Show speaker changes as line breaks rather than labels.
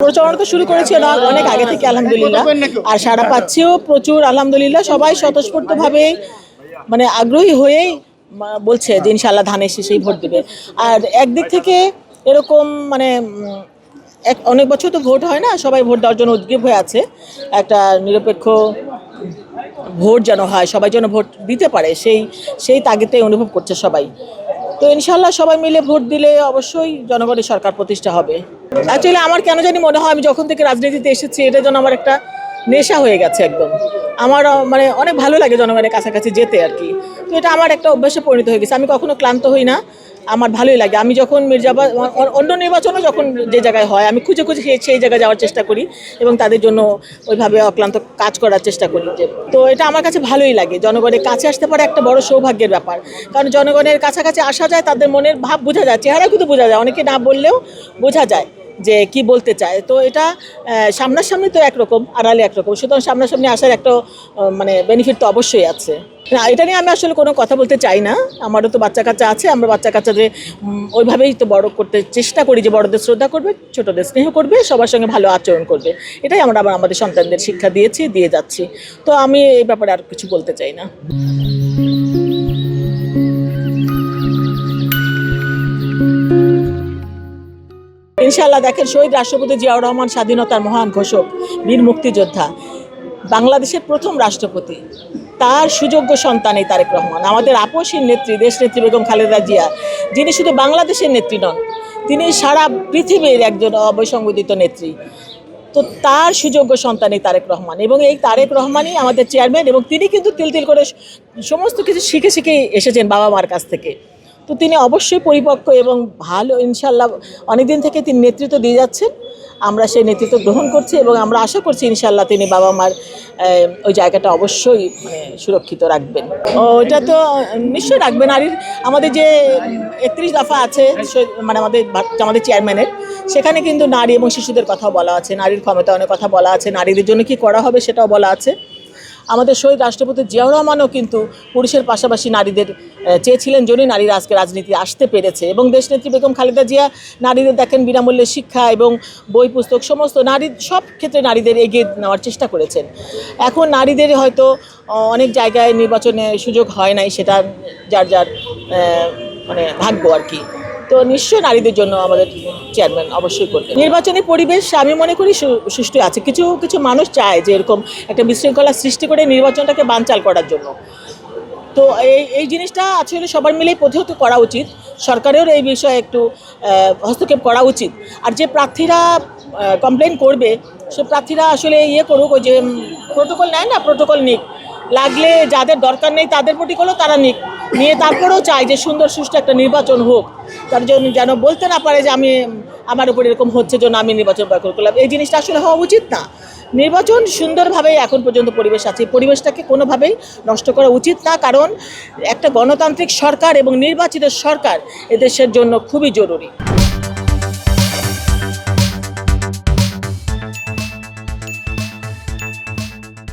প্রচারণা তো শুরু করেছে অনেক আগে থেকে আলহামদুলিল্লাহ, আর সাড়া পাচ্ছেও প্রচুর আলহামদুলিল্লাহ। সবাই স্বতঃস্ফূর্তভাবে মানে আগ্রহী হয়েই বলছে যে ইনশাআল্লাহ ধানের শীষেই ভোট দেবে। আর একদিক থেকে এরকম মানে অনেক বছর তো ভোট হয় না, সবাই ভোট দেওয়ার জন্য উদ্গ্রীব হয়ে আছে। একটা নিরপেক্ষ ভোট যেন হয়, সবাই যেন ভোট দিতে পারে, সেই তাগিদটাই অনুভব করছে সবাই। তো ইনশাল্লাহ সবাই মিলে ভোট দিলে অবশ্যই জনগণের সরকার প্রতিষ্ঠা হবে। অ্যাকচুয়ালি আমার কেন জানি মনে হয় আমি যখন থেকে রাজনীতিতে এসেছি এটা যেন আমার একটা নেশা হয়ে গেছে একদম। আমার মানে অনেক ভালো লাগে জনগণের কাছাকাছি যেতে আর কি। তো এটা আমার একটা অভ্যাসে পরিণত হয়ে গেছে, আমি কখনো ক্লান্ত হই না, আমার ভালোই লাগে। আমি যখন মির্জাবাদ অন্য নির্বাচনও যখন যে জায়গায় হয় আমি খুঁজে খুঁজে সেই জায়গায় যাওয়ার চেষ্টা করি এবং তাদের জন্য ওইভাবে অক্লান্ত কাজ করার চেষ্টা করি। তো এটা আমার কাছে ভালোই লাগে, জনগণের কাছে আসতে পারে একটা বড় সৌভাগ্যের ব্যাপার। কারণ জনগণের কাছাকাছি আসা যায়, তাদের মনের ভাব বোঝা যায়, চেহারা কিন্তু বোঝা যায়, অনেকে না বললেও বোঝা যায় যে কি বলতে চায়। তো এটা সামনাসামনি তো একরকম, আড়ালে একরকম, সুতরাং সামনাসামনি আসার একটা মানে বেনিফিট তো অবশ্যই আছে। না, এটা নিয়ে আমি আসলে কোনো কথা বলতে চাই না। আমারও তো বাচ্চা কাচ্চা আছে, আমরা বাচ্চা কাচ্চাদের ওইভাবেই তো বড় করতে চেষ্টা করি যে বড়দের শ্রদ্ধা করবে, ছোটদের স্নেহ করবে, সবার সঙ্গে ভালো আচরণ করবে। এটাই আমরা আমাদের সন্তানদের শিক্ষা দিয়েছি, দিয়ে যাচ্ছি। তো আমি এই ব্যাপারে আর কিছু বলতে চাই না। ইনশাআল্লাহ দেখেন, শহীদ রাষ্ট্রপতি জিয়াউর রহমান স্বাধীনতার মহান ঘোষক, বীর মুক্তিযোদ্ধা, বাংলাদেশের প্রথম রাষ্ট্রপতি, তার সুযোগ্য সন্তান এই তারেক রহমান, আমাদের আপসীর নেত্রী, দেশনেত্রী বেগম খালেদা জিয়া, যিনি শুধু বাংলাদেশের নেত্রী নন, তিনি সারা পৃথিবীর একজন অবসংবিদিত নেত্রী। তো তার সুযোগ্য সন্তান এই তারেক রহমান, এবং এই তারেক রহমানই আমাদের চেয়ারম্যান, এবং তিনি কিন্তু তিল তিল করে সমস্ত কিছু শিখে শিখে এসেছেন বাবা মার কাছ থেকে। তো তিনি অবশ্যই পরিপক্ক এবং ভালো, ইনশাল্লাহ অনেকদিন থেকে তিনি নেতৃত্ব দিয়ে যাচ্ছেন, আমরা সেই নেতৃত্ব গ্রহণ করছি এবং আমরা আশা করছি ইনশাল্লাহ তিনি বাবা মার ওই জায়গাটা অবশ্যই মানে সুরক্ষিত রাখবেন। ওইটা তো নিশ্চয়ই রাখবেন। নারীর আমাদের যে 31 দফা আছে মানে আমাদের চেয়ারম্যানের, সেখানে কিন্তু নারী এবং শিশুদের কথাও বলা আছে, নারীর ক্ষমতায়নের কথা বলা আছে, নারীদের জন্য কি করা হবে সেটাও বলা আছে। আমাদের শহীদ রাষ্ট্রপতি জিয়াউর রহমানও কিন্তু পুরুষের পাশাপাশি নারীদের চেয়েছিলেন, জন্যই নারীরা আজকে রাজনীতি আসতে পেরেছে। এবং দেশনেত্রী বেগম খালেদা জিয়া নারীদের দেখেন বিনামূল্যে শিক্ষা এবং বই পুস্তক, সমস্ত সব ক্ষেত্রে নারীদের এগিয়ে নেওয়ার চেষ্টা করেছেন। এখন নারীদের হয়তো অনেক জায়গায় নির্বাচনে সুযোগ হয় নাই, সেটা যার যার মানে ভাগ্য আর কি। তো নিশ্চয়ই নারীদের জন্য আমাদের চেয়ারম্যান অবশ্যই করবে। নির্বাচনী পরিবেশ আমি মনে করি সুষ্ঠু আছে। কিছু কিছু মানুষ চায় যে এরকম একটা বিশৃঙ্খলা সৃষ্টি করে নির্বাচনটাকে বানচাল করার জন্য। তো এই জিনিসটা আসলে সবার মিলেই প্রতিহত করা উচিত, সরকারেরও এই বিষয়ে একটু হস্তক্ষেপ করা উচিত। আর যে প্রার্থীরা কমপ্লেন করবে, সে প্রার্থীরা আসলে করুক, ওই যে প্রোটোকল নেয় না, প্রোটোকল নিক, লাগলে যাদের দরকার নেই তাদের প্রোটোকলও তারা নিয়ে তারপরেও চাই যে সুন্দর সুষ্ঠু একটা নির্বাচন হোক, তার জন্য যেন বলতে না পারে যে আমার উপর এরকম হচ্ছে জন্য আমি নির্বাচন বয়কট করলাম। এই জিনিসটা আসলে হওয়া উচিত না। নির্বাচন সুন্দরভাবে এখন পর্যন্ত পরিবেশ আছে, পরিবেশটাকে কোনোভাবেই নষ্ট করা উচিত না, কারণ একটা গণতান্ত্রিক সরকার এবং নির্বাচিত সরকার এদেশের জন্য খুবই জরুরি।